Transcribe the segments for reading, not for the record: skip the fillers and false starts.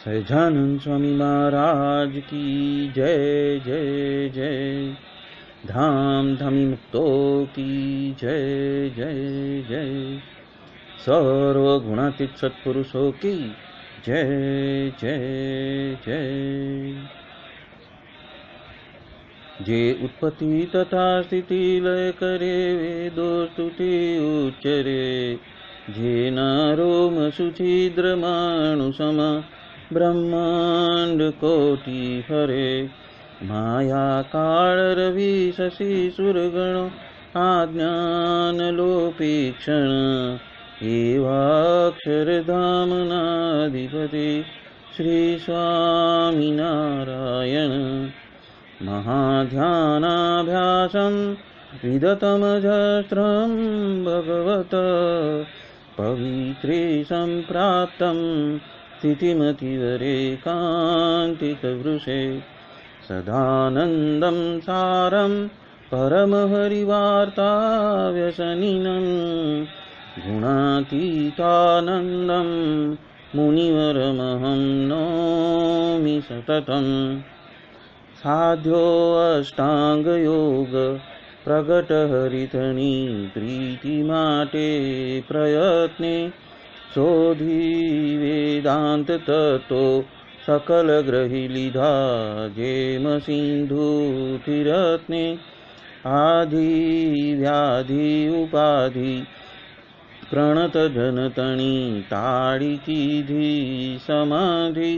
सहजानंद स्वामी महाराज की जय जय जय। धाम धमी मुक्तो की जय जय जय। सर्वगुणातीत सत्पुरुषों की जय जय जय। जे उत्पत्ति तथा स्थिति लय करे वेदो स्तुति उच्चरे। जे नारोम सुछिद्र मानुषमा ब्रह्मांड कोटि हरे। माया काल रवि शशि सुरगण आज्ञान लोपीक्षण। एवाक्षर धाम नाधिपति श्री स्वामी नारायण। महाध्यानाभ्यासं विदतमजस्रं भगवत पवित्रे सम्प्राप्तं स्थितिमतिवरेकान्तिकवृषे। सदानन्दं सारं परमहरिवार्ताव्यसनिनं। गुणातीतानन्दं मुनिवरमहं नौमि सततम्। साध्यो अष्टांगयोग प्रगट हरितनी प्रीति माटे प्रयत्ने। शोधी वेदांत तत्व सकल ग्रही लिधा जेम सिंधु तिरत्ने। आदि व्याधि उपाधि प्रणत जनतणी ताड़ी कीधी समाधि।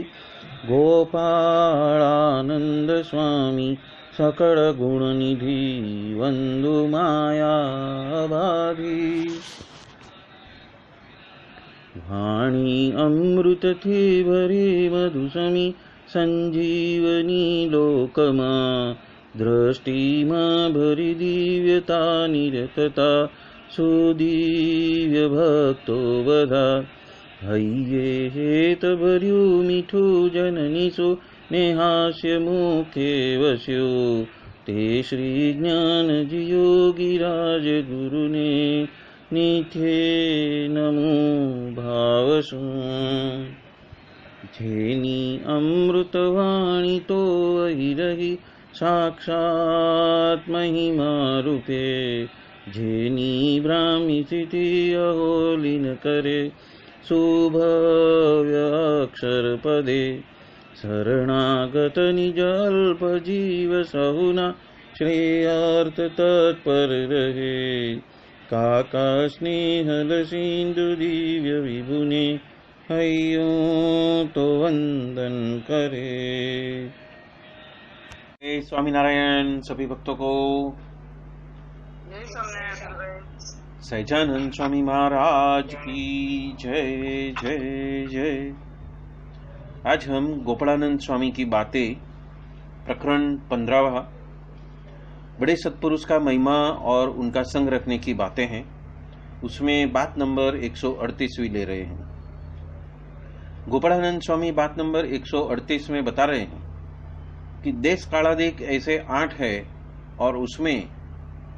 गोपालानंद स्वामी सकल गुण निधि वंदु माया बाधी। वाणी अमृत थी भरी मधुसमी संजीवनी लोकमा। दृष्टि मां भरी दिव्यता निरतता सुदिव्य भक्तो बधा। हइये हेत भर्यु मीठू जननी सो नेहास्य मुखे वस्यो। ते श्री ज्ञान जियो गिराज गुरु ने निथे नमो भावसु। जेनी अमृत वाणी तो वही रही साक्षात महिमा रूपे। जेनी ब्राह्मी स्थिति अहोलिन करे शुभव्य अक्षर पदे। शरणागत निज अल्प जीव सहुना श्रेयार्थ तत्पर रहे। काका स्नेहल सिंधु दिव्य विभुने हयो तो वंदन करे। स्वामी नारायण सभी भक्तों को सहजानंद स्वामी महाराज की जय जय जय। आज हम गोपालानंद स्वामी की बातें प्रकरण 15वां बड़े सत्पुरुष का महिमा और उनका संग रखने की बातें हैं, उसमें बात नंबर 138वीं ले रहे हैं। गोपालानंद स्वामी बात नंबर 138 में बता रहे हैं कि देश कालादेश ऐसे 8 है और उसमें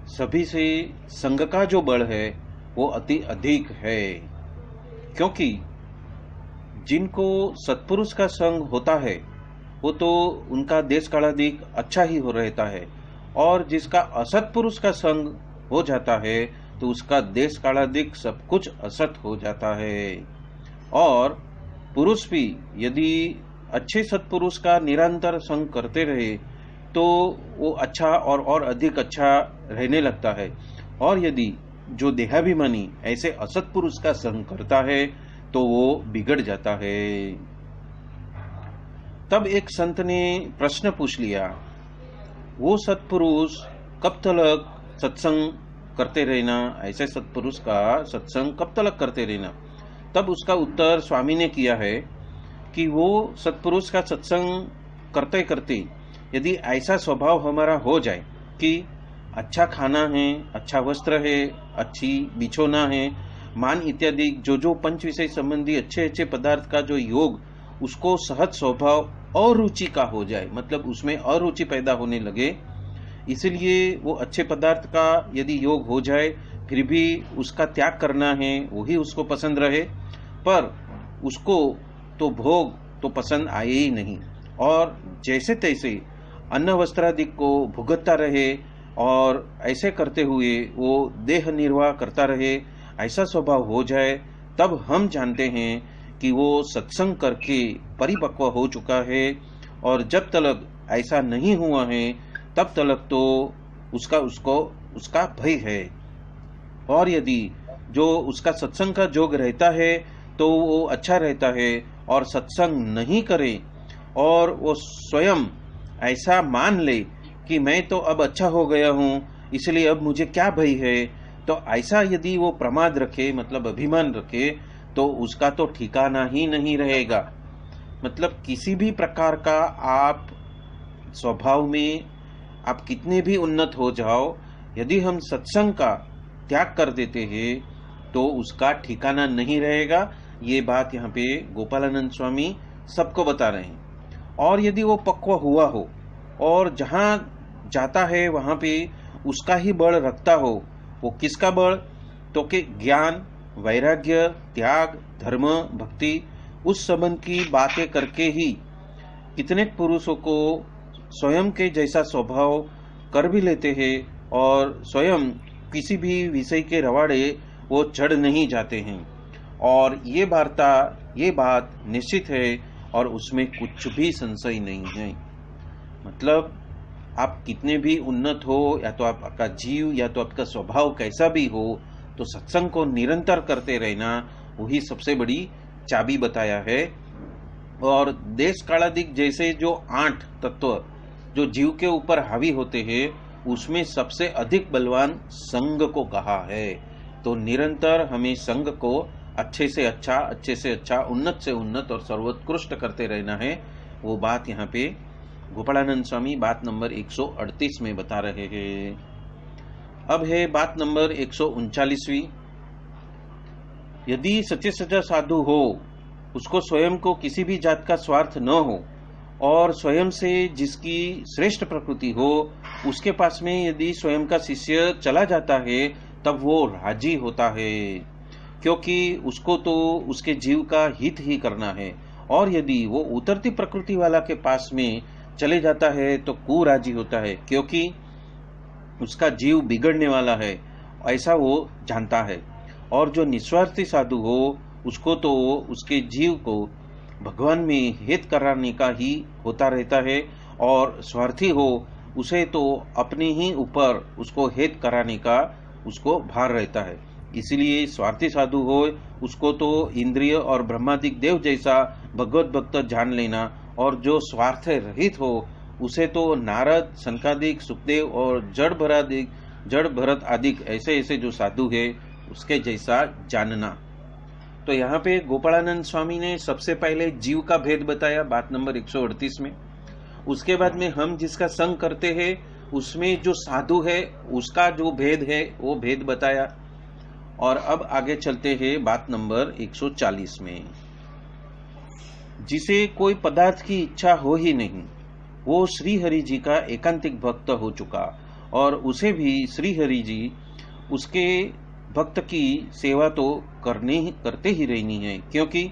सभी से संग का जो बल है वो अति अधिक है। क्योंकि जिनको सत्पुरुष का संग होता है वो तो उनका देश कालादेश अच्छा ही हो रहता है, और जिसका असत्पुरुष का संग हो जाता है तो उसका देश कालादेश सब कुछ असत हो जाता है। और पुरुष भी यदि अच्छे सत्पुरुष का निरंतर संग करते रहे तो वो अच्छा और अधिक अच्छा रहने लगता है। और यदि जो देहाभिमानी ऐसे असत्पुरुष का संग करता है तो वो बिगड़ जाता है। तब एक संत ने प्रश्न पूछ लिया, वो सत्पुरुष कब तक सत्संग करते रहना, ऐसे सत्पुरुष का सत्संग कब तक करते रहना। तब उसका उत्तर स्वामी ने किया है कि वो सत्पुरुष का सत्संग करते करते यदि ऐसा स्वभाव हमारा हो जाए कि अच्छा खाना है, अच्छा वस्त्र है, अच्छी बिछोना है, मान इत्यादि जो जो पंच विषय संबंधी अच्छे अच्छे पदार्थ का जो योग उसको सहज स्वभाव अरुचि का हो जाए, मतलब उसमें अरुचि पैदा होने लगे, इसलिए वो अच्छे पदार्थ का यदि योग हो जाए फिर भी उसका त्याग करना है, वही उसको पसंद रहे, पर उसको तो भोग तो पसंद आए ही नहीं, और जैसे तैसे अन्न वस्त्रादि को भुगतता रहे और ऐसे करते हुए वो देह निर्वाह करता रहे, ऐसा स्वभाव हो जाए, तब हम जानते हैं कि वो सत्संग करके परिपक्व हो चुका है। और जब तक ऐसा नहीं हुआ है तब तक तो उसका भय है। और यदि जो उसका सत्संग का जोग रहता है तो वो अच्छा रहता है, और सत्संग नहीं करे और वो स्वयं ऐसा मान ले कि मैं तो अब अच्छा हो गया हूँ, इसलिए अब मुझे क्या भय है, तो ऐसा यदि वो प्रमाद रखे, मतलब अभिमान रखे, तो उसका तो ठिकाना ही नहीं रहेगा। मतलब किसी भी प्रकार का आप स्वभाव में आप कितने भी उन्नत हो जाओ, यदि हम सत्संग का त्याग कर देते हैं तो उसका ठिकाना नहीं रहेगा। ये बात यहाँ पे गोपालानंद स्वामी सबको बता रहे हैं। और यदि वो पक्व हुआ हो और जहाँ जाता है वहाँ पे उसका ही बल रखता हो, वो किसका बल, तो कि ज्ञान, वैराग्य, त्याग, धर्म, भक्ति, उस संबंध की बातें करके ही कितने पुरुषों को स्वयं के जैसा स्वभाव कर भी लेते हैं और स्वयं किसी भी विषय के रवाड़े वो चढ़ नहीं जाते हैं। और ये बात निश्चित है और उसमें कुछ भी संशय नहीं है। मतलब आप कितने भी उन्नत हो, या तो आपका जीव या तो आपका स्वभाव कैसा भी हो, तो सत्संग को निरंतर करते रहना वही सबसे बड़ी चाबी बताया है। और देश कालादिक जैसे जो 8 तत्व जो जीव के ऊपर हावी होते हैं, उसमें सबसे अधिक बलवान संग को कहा है। तो निरंतर हमें संग को अच्छे से अच्छा, उन्नत से उन्नत और सर्वोत्कृष्ट करते रहना है। वो बात यहाँ पे गोपालानंद स्वामी बात नंबर 138 में बता रहे हैं। अब है बात नंबर 139वीं। यदि सच्चे सच्चा साधु हो, उसको स्वयं को किसी भी जात का स्वार्थ न हो और स्वयं से जिसकी श्रेष्ठ प्रकृति हो, उसके पास में यदि स्वयं का शिष्य चला जाता है तब वो राजी होता है, क्योंकि उसको तो उसके जीव का हित ही करना है। और यदि वो उतरती प्रकृति वाला के पास में चले जाता है तो कुराजी होता है, क्योंकि उसका जीव बिगड़ने वाला है, ऐसा वो जानता है। और जो निस्वार्थी साधु हो, उसको तो उसके जीव को भगवान में हित कराने का ही होता रहता है, और स्वार्थी हो उसे तो अपने ही ऊपर उसको हित कराने का उसको भार रहता है। इसलिए स्वार्थी साधु हो उसको तो इंद्रिय और ब्रह्मादिक देव जैसा भगवत भक्त जान लेना, और जो स्वार्थ रहित हो उसे तो नारद, सनकादिक, सुखदेव और जड़ भरत आदि ऐसे जो साधु है उसके जैसा जानना। तो यहाँ पे गोपालानंद स्वामी ने सबसे पहले जीव का भेद बताया बात नंबर 138 में। उसके बाद में हम जिसका संग करते हैं उसमें जो साधु है उसका जो भेद है वो भेद बताया। और अब आगे चलते हैं बात नंबर 140 में। जिसे कोई पदार्थ की इच्छा हो ही नहीं, वो श्री हरि जी का एकांतिक भक्त हो चुका, और उसे भी श्री हरि जी उसके भक्त की सेवा तो करते ही रहनी है, क्योंकि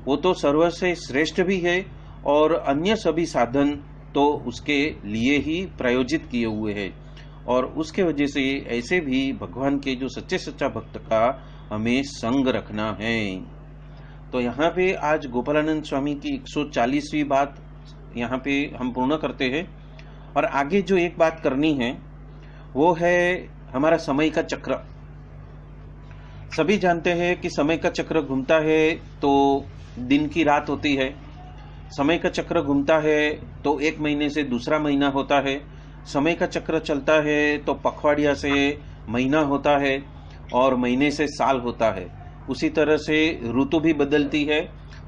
वो तो सर्वसे श्रेष्ठ भी है और अन्य सभी साधन तो उसके लिए ही प्रायोजित किए हुए हैं। और उसके वजह से ऐसे भी भगवान के जो सच्चे सच्चा भक्त का हमें संग रखना है। तो यहाँ पे आज गोपालानंद स्वामी की 140वीं बात यहाँ पे हम पूर्ण करते हैं। और आगे जो एक बात करनी है वो है हमारा समय का चक्र। सभी जानते हैं कि समय का चक्र घूमता है तो दिन की रात होती है, समय का चक्र घूमता है तो एक महीने से दूसरा महीना होता है, समय का चक्र चलता है तो पखवाड़िया से महीना होता है और महीने से साल होता है। उसी तरह से ऋतु भी बदलती है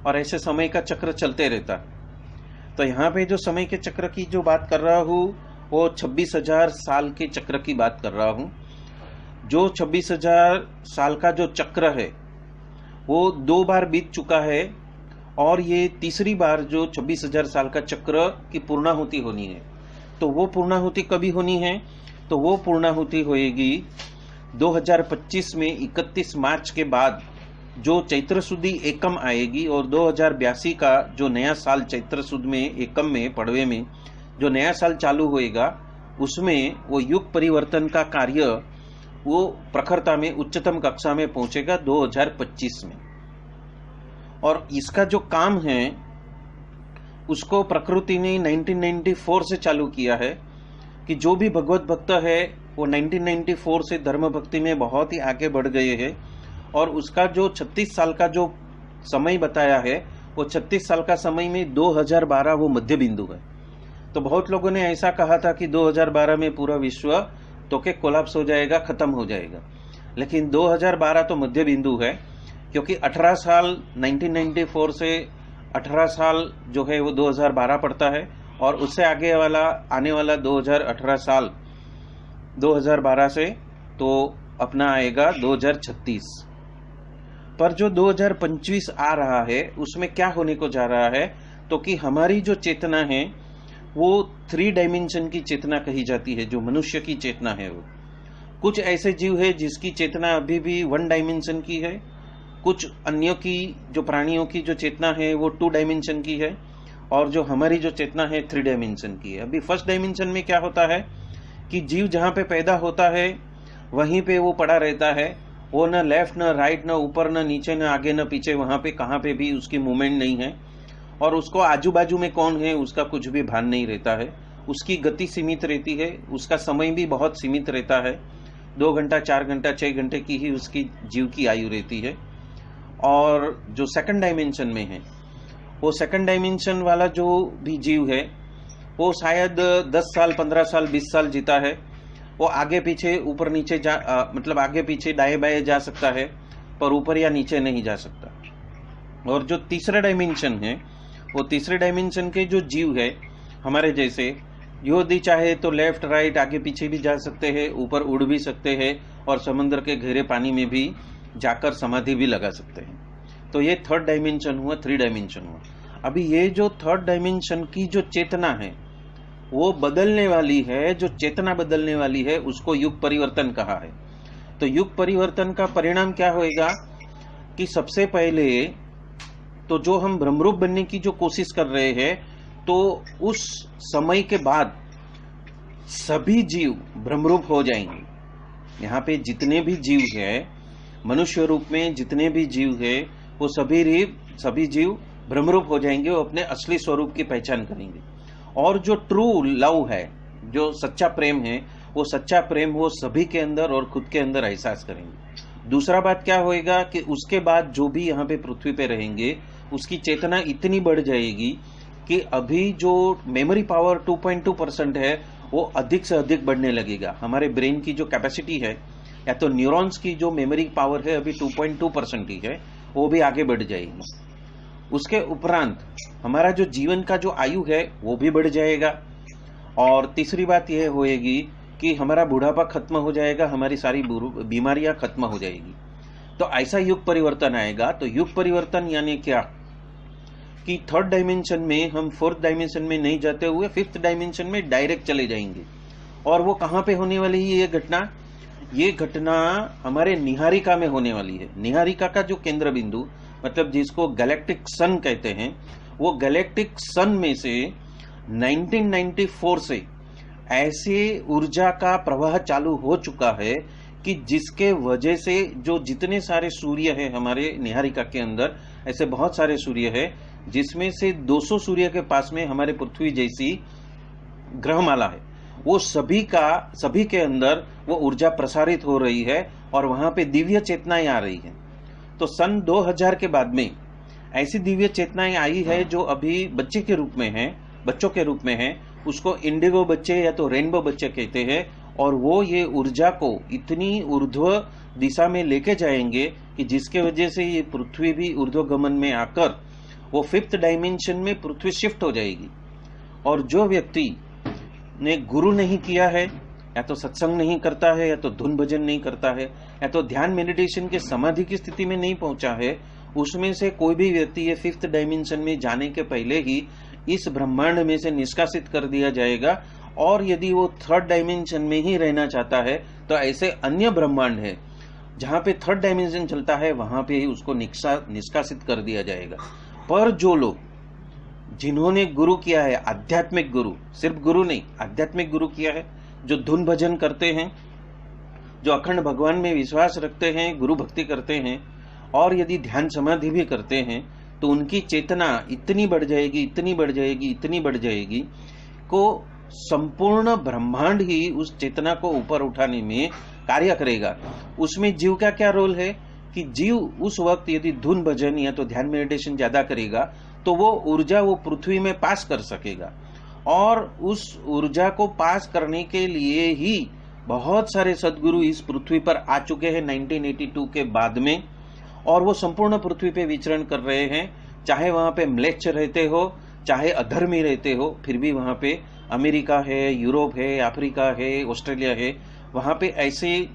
और ऐसे समय का चक्र चलते रहता है। तो यहाँ पे जो समय के चक्र की जो बात कर रहा हूँ वो 26,000 साल के चक्र की बात कर रहा हूँ। जो 26,000 साल का जो चक्र है वो 2 बार बीत चुका है, और ये तीसरी बार जो 26,000 साल का चक्र की पूर्णाहुति होनी है। तो वो पूर्णाहुति कभी होनी है, तो वो पूर्णाहुति होएगी 2025 में 31 मार्च के बाद जो चैत्र सुदी एकम आएगी और 2082 का जो नया साल चैत्र सुद में एकम में पड़वे में जो नया साल चालू होएगा, उसमें वो युग परिवर्तन का कार्य वो प्रखरता में उच्चतम कक्षा में पहुंचेगा 2025 में। और इसका जो काम है उसको प्रकृति ने 1994 से चालू किया है कि जो भी भगवत भक्त है वो 1994 से धर्म भक्ति में बहुत ही आगे बढ़ गए हैं। और उसका जो 36 साल का जो समय बताया है वो 36 साल का समय में 2012 वो मध्य बिंदु है। तो बहुत लोगों ने ऐसा कहा था कि 2012 में पूरा विश्व तो के कोलैप्स हो जाएगा, खत्म हो जाएगा, लेकिन 2012 तो मध्य बिंदु है, क्योंकि 18 साल 1994 से 18 साल जो है वो 2012 पड़ता है और उससे आगे वाला आने वाला 2018 साल 2012 से तो अपना आएगा 2036। पर जो 2025 आ रहा है उसमें क्या होने को जा रहा है, तो कि हमारी जो चेतना है वो 3 डायमेंशन की चेतना कही जाती है, जो मनुष्य की चेतना है। वो कुछ ऐसे जीव है जिसकी चेतना अभी भी 1 डायमेंशन की है, कुछ अन्यों की जो प्राणियों की जो चेतना है वो 2 डायमेंशन की है, और जो हमारी जो चेतना है 3 डायमेंशन की है। अभी फर्स्ट डायमेंशन में क्या होता है कि जीव जहां पे पैदा होता है वहीं पे वो पड़ा रहता है, वो न लेफ्ट न राइट, न ऊपर न नीचे, न आगे न पीछे, वहां पे कहां पे भी उसकी मूवमेंट नहीं है, और उसको आजू बाजू में कौन है उसका कुछ भी भान नहीं रहता है। उसकी गति सीमित रहती है, उसका समय भी बहुत सीमित रहता है, 2 घंटा 4 घंटा 6 घंटे की ही उसकी जीव की आयु रहती है। और जो सेकंड डायमेंशन में है वो सेकंड डायमेंशन वाला जो भी जीव है वो शायद 10 साल 15 साल 20 साल जीता है, वो आगे पीछे ऊपर नीचे मतलब आगे पीछे दाएं बाएं जा सकता है, पर ऊपर या नीचे नहीं जा सकता। और जो तीसरा डायमेंशन है वो तीसरे डायमेंशन के जो जीव है हमारे जैसे, यदि चाहे तो लेफ्ट राइट आगे पीछे भी जा सकते हैं, ऊपर उड़ भी सकते हैं, और समुद्र के गहरे पानी में भी जाकर समाधि भी लगा सकते हैं। तो ये 3rd डायमेंशन हुआ, 3 डायमेंशन हुआ। अभी ये जो 3rd डायमेंशन की जो चेतना है वो बदलने वाली है, जो चेतना बदलने वाली है उसको युग परिवर्तन कहा है। तो युग परिवर्तन का परिणाम क्या होएगा कि सबसे पहले तो जो हम ब्रह्मरूप बनने की जो कोशिश कर रहे हैं, तो उस समय के बाद सभी जीव ब्रह्मरूप हो जाएंगे। यहाँ पे जितने भी जीव है मनुष्य रूप में, जितने भी जीव है वो सभी जीव ब्रह्मरूप हो जाएंगे, वो अपने असली स्वरूप की पहचान करेंगे। और जो ट्रू लव है, जो सच्चा प्रेम है, वो सच्चा प्रेम वो सभी के अंदर और खुद के अंदर एहसास करेंगे। दूसरा बात क्या होएगा कि उसके बाद जो भी यहाँ पे पृथ्वी पे रहेंगे उसकी चेतना इतनी बढ़ जाएगी कि अभी जो मेमोरी पावर 2.2% है वो अधिक से अधिक बढ़ने लगेगा। हमारे ब्रेन की जो कैपेसिटी है या तो न्यूरॉन्स की जो मेमोरी पावर है अभी 2.2% ही है, वो भी आगे बढ़ जाएगी। उसके उपरांत हमारा जो जीवन का जो आयु है वो भी बढ़ जाएगा। और तीसरी बात यह होएगी कि हमारा बुढ़ापा खत्म हो जाएगा, हमारी सारी बीमारियां खत्म हो जाएगी। तो ऐसा युग परिवर्तन आएगा। तो युग परिवर्तन यानी क्या कि 3rd डायमेंशन में हम 4th डायमेंशन में नहीं जाते हुए 5th डायमेंशन में डायरेक्ट चले जाएंगे। और वो कहां पे होने वाली है ये घटना हमारे निहारिका में होने वाली है। निहारिका का जो केंद्र बिंदु, मतलब जिसको गैलेक्टिक सन कहते हैं, वो गैलेक्टिक सन में से 1994 से ऐसे ऊर्जा का प्रवाह चालू हो चुका है कि जिसके वजह से जो जितने सारे सूर्य है हमारे निहारिका के अंदर, ऐसे बहुत सारे सूर्य है, जिसमें से 200 सूर्य के पास में हमारे पृथ्वी जैसी ग्रहमाला है, वो सभी के अंदर वो ऊर्जा प्रसारित हो रही है और वहां पे दिव्य चेतनाएं आ रही है। तो सन 2000 के बाद में ऐसी दिव्य चेतनाएं आई है जो अभी बच्चों के रूप में है, उसको इंडिगो बच्चे या तो रेनबो बच्चे कहते हैं। और वो ये ऊर्जा को इतनी ऊर्ध्व दिशा में लेके जाएंगे कि जिसके वजह से ये पृथ्वी भी ऊर्ध्वगमन में आकर वो 5th डायमेंशन में पृथ्वी शिफ्ट हो जाएगी। और जो व्यक्ति ने गुरु नहीं किया है, या तो सत्संग नहीं करता है, या तो धुन भजन नहीं करता है, या तो ध्यान मेडिटेशन के समाधि की स्थिति में नहीं पहुंचा है, उसमें से कोई भी व्यक्ति ये 5th डायमेंशन में जाने के पहले ही इस ब्रह्मांड में से निष्कासित कर दिया जाएगा। और यदि वो 3rd डायमेंशन में ही रहना चाहता है तो ऐसे अन्य ब्रह्मांड है जहां पे थर्ड डायमेंशन चलता है वहां पे ही उसको निष्कासित कर दिया जाएगा। पर जो लोग जिन्होंने गुरु किया है, आध्यात्मिक गुरु, सिर्फ गुरु नहीं, आध्यात्मिक गुरु किया है, जो धुन भजन करते हैं, जो अखंड भगवान में विश्वास रखते हैं, गुरु भक्ति करते हैं, और यदि ध्यान समाधि भी करते हैं, तो उनकी चेतना इतनी बढ़ जाएगी, इतनी बढ़ जाएगी, इतनी बढ़ जाएगी को संपूर्ण ब्रह्मांड ही उस चेतना को ऊपर उठाने में कार्य करेगा। उसमें जीव का क्या रोल है कि जीव उस वक्त यदि धुन भजन या तो ध्यान मेडिटेशन ज्यादा करेगा तो वो ऊर्जा वो पृथ्वी में पास कर सकेगा, और उस ऊर्जा को पास करने के लिए ही बहुत सारे सदगुरु इस पृथ्वी पर आ चुके हैं 1982 के बाद में, और वो संपूर्ण पृथ्वी पे विचरण कर रहे हैं। चाहे वहां पे म्लेच्छ रहते हो, चाहे अधर्मी रहते हो, फिर भी वहां पे अमेरिका है, यूरोप है, अफ्रीका है, ऑस्ट्रेलिया है, वहां पे ऐसे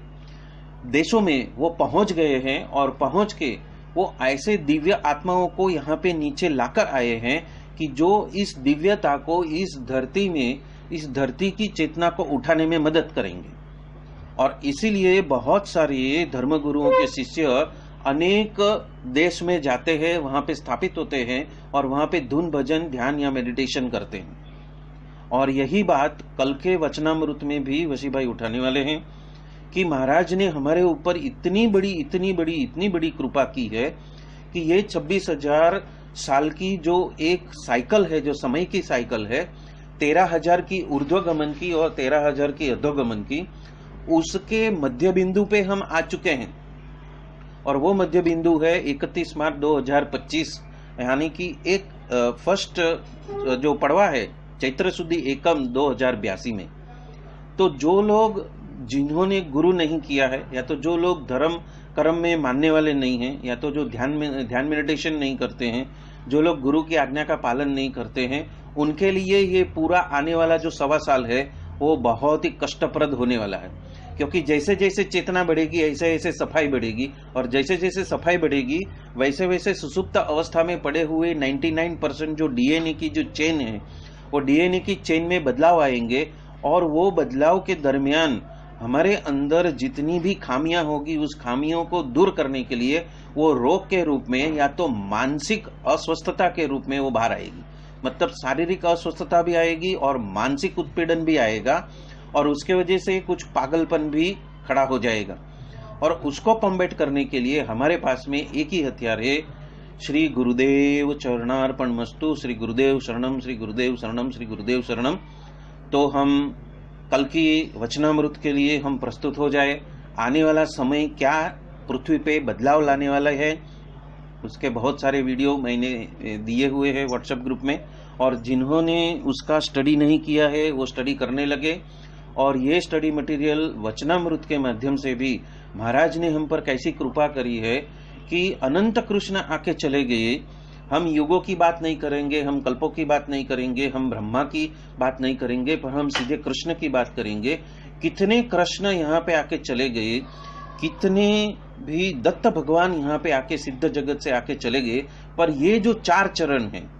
देशों में वो पहुंच गए हैं, और पहुंच के वो ऐसे दिव्य आत्माओं को यहाँ पे नीचे लाकर आए हैं कि जो इस दिव्यता को इस धरती में, इस धरती की चेतना को उठाने में मदद करेंगे। और इसीलिए बहुत सारे धर्मगुरुओं के शिष्य अनेक देश में जाते हैं, वहां पे स्थापित होते हैं, और वहां पे धुन भजन ध्यान या मेडिटेशन करते हैं। और यही बात कल के वचनामृत में भी वशी भाई उठाने वाले हैं कि महाराज ने हमारे ऊपर इतनी बड़ी कृपा की है कि ये 26,000 साल की जो एक साइकिल है, जो समय की साइकिल है, 13,000 की ऊर्ध्वगमन की और 13,000 की अधोगमन की, उसके मध्य बिंदु पे हम आ चुके हैं। और वो मध्य बिंदु है 31 मार्च 2025, यानी कि एक फर्स्ट जो पड़वा है चैत्र शुद्धि एकम 2082 में। तो जो लोग जिन्होंने गुरु नहीं किया है, या तो जो लोग धर्म कर्म में मानने वाले नहीं हैं, या तो जो ध्यान मेडिटेशन नहीं करते हैं, जो लोग गुरु की आज्ञा का पालन नहीं करते हैं, उनके लिए ये पूरा आने वाला जो 1.25 साल है वो बहुत ही कष्टप्रद होने वाला है। क्योंकि जैसे जैसे चेतना बढ़ेगी ऐसे ऐसे सफाई बढ़ेगी, और जैसे जैसे सफाई बढ़ेगी वैसे वैसे सुसुप्त अवस्था में पड़े हुए 99% जो डीएनए की जो चेन है, वो डीएनए की चेन में बदलाव आएंगे, और वो बदलाव के दरमियान हमारे अंदर जितनी भी खामियां होगी, उस खामियों को दूर करने के लिए वो रोग के रूप में या तो मानसिक अस्वस्थता के रूप में वो बाहर आएगी। मतलब शारीरिक अस्वस्थता भी आएगी और मानसिक उत्पीड़न भी आएगा, और उसके वजह से कुछ पागलपन भी खड़ा हो जाएगा। और उसको कॉम्बैट करने के लिए हमारे पास में एक ही हथियार है, श्री गुरुदेव चरणार्पणमस्तु, श्री गुरुदेव शरणम, श्री गुरुदेव शरणम, श्री गुरुदेव शरणम। तो हम कल की वचनामृत के लिए हम प्रस्तुत हो जाए। आने वाला समय क्या पृथ्वी पे बदलाव लाने वाला है, उसके बहुत सारे वीडियो मैंने दिए हुए हैं व्हाट्सएप ग्रुप में, और जिन्होंने उसका स्टडी नहीं किया है वो स्टडी करने लगे। और ये स्टडी मटेरियल वचनामृत के माध्यम से भी महाराज ने हम पर कैसी कृपा करी है कि अनंत कृष्ण आके चले गए। हम युगों की बात नहीं करेंगे, हम कल्पों की बात नहीं करेंगे, हम ब्रह्मा की बात नहीं करेंगे, पर हम सीधे कृष्ण की बात करेंगे। कितने कृष्ण यहाँ पे आके चले गए, कितने भी दत्त भगवान यहाँ पे आके सिद्ध जगत से आके चले गए, पर ये जो 4 चरण हैं,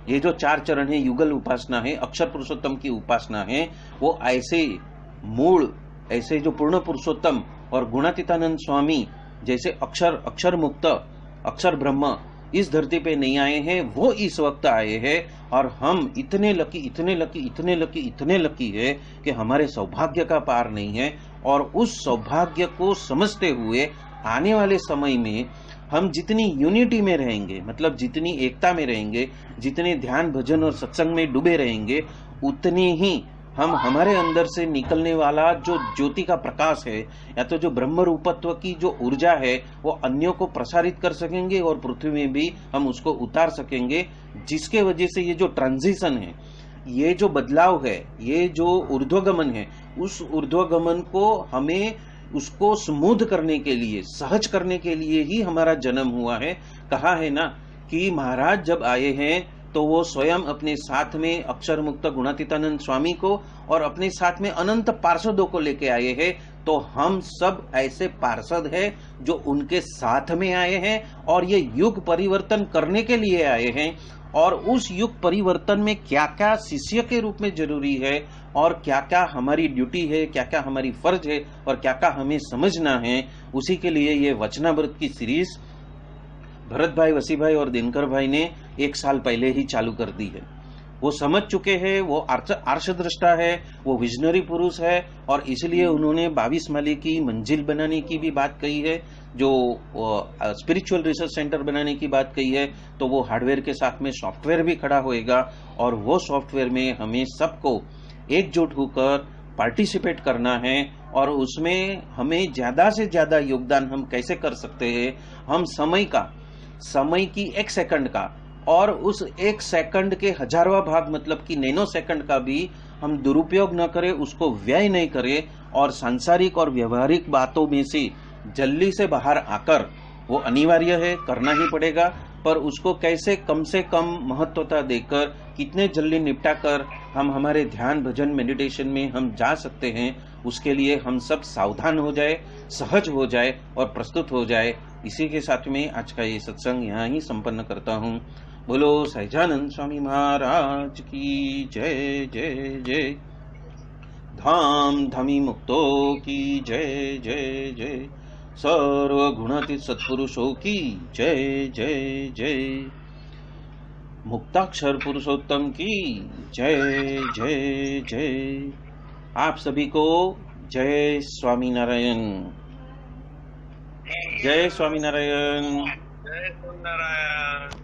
ये जो 4 चरण है, युगल उपासना है, अक्षर पुरुषोत्तम की उपासना है, वो ऐसे मूल, ऐसे जो पूर्ण पुरुषोत्तम और गुणातीतानंद स्वामी जैसे अक्षर मुक्त, अक्षर ब्रह्म इस धरती पे नहीं आए हैं, वो इस वक्त आए हैं। और हम इतने लकी है कि हमारे सौभाग्य का पार नहीं है। और उस सौभाग्य को समझते हुए आने वाले समय में हम जितनी यूनिटी में रहेंगे, मतलब जितनी एकता में रहेंगे, जितने ध्यान भजन और सत्संग में डूबे रहेंगे, उतनी ही हम हमारे अंदर से निकलने वाला जो ज्योति का प्रकाश है, या तो जो ब्रह्म रूपत्व की जो ऊर्जा है, वो अन्यों को प्रसारित कर सकेंगे, और पृथ्वी में भी हम उसको उतार सकेंगे। जिसके वजह से ये जो ट्रांजिशन है, ये जो बदलाव है, ये जो ऊर्ध्वगमन है, उस ऊर्ध्वगमन को हमें उसको स्मूथ करने के लिए, सहज करने के लिए ही हमारा जन्म हुआ है। कहा है ना कि महाराज जब आए हैं तो वो स्वयं अपने साथ में अक्षर मुक्त गुणातीतानंद स्वामी को और अपने साथ में अनंत पार्षदों को लेके आए हैं। तो हम सब ऐसे पार्षद हैं जो उनके साथ में आए हैं और ये युग परिवर्तन करने के लिए आए हैं। और उस युग परिवर्तन में क्या क्या शिष्य के रूप में जरूरी है और क्या क्या हमारी ड्यूटी है, क्या क्या हमारी फर्ज है और क्या क्या हमें समझना है, उसी के लिए ये वचनामृत की सीरीज भरत भाई, वसी भाई और दिनकर भाई ने 1 साल पहले ही चालू कर दी है। वो समझ चुके हैं, वो आर्षदृष्टा है, वो विजनरी पुरुष है और इसलिए उन्होंने 22 माले की मंजिल बनाने की भी बात कही है, जो स्पिरिचुअल रिसर्च सेंटर बनाने की बात कही है। तो वो हार्डवेयर के साथ में सॉफ्टवेयर भी खड़ा होएगा और वो सॉफ्टवेयर में हमें सबको एकजुट होकर पार्टिसिपेट करना है और उसमें हमें ज्यादा से ज्यादा योगदान हम कैसे कर सकते हैं। हम समय की 1 सेकंड का और उस 1 सेकंड के हजारवां भाग मतलब कि नैनो सेकंड का भी हम दुरुपयोग न करें, उसको व्यय नहीं करें और सांसारिक और व्यवहारिक बातों में से जल्दी से बाहर आकर, वो अनिवार्य है, करना ही पड़ेगा, पर उसको कैसे कम से कम महत्वता देकर कितने जल्दी निपटा कर हम हमारे ध्यान भजन मेडिटेशन में हम जा सकते हैं, उसके लिए हम सब सावधान हो जाए, सहज हो जाए और प्रस्तुत हो जाए। इसी के साथ में आज का ये सत्संग यहाँ ही संपन्न करता हूँ। बोलो सहजानंद स्वामी महाराज की जय जय जय। धाम धमी मुक्तो की जय जय जय। सर्व गुणातीत सत्पुरुषों की जय जय जय। मुक्ताक्षर पुरुषोत्तम की जय जय जय। आप सभी को जय स्वामीनारायण। जय स्वामीनारायण। जय स्वामीनारायण।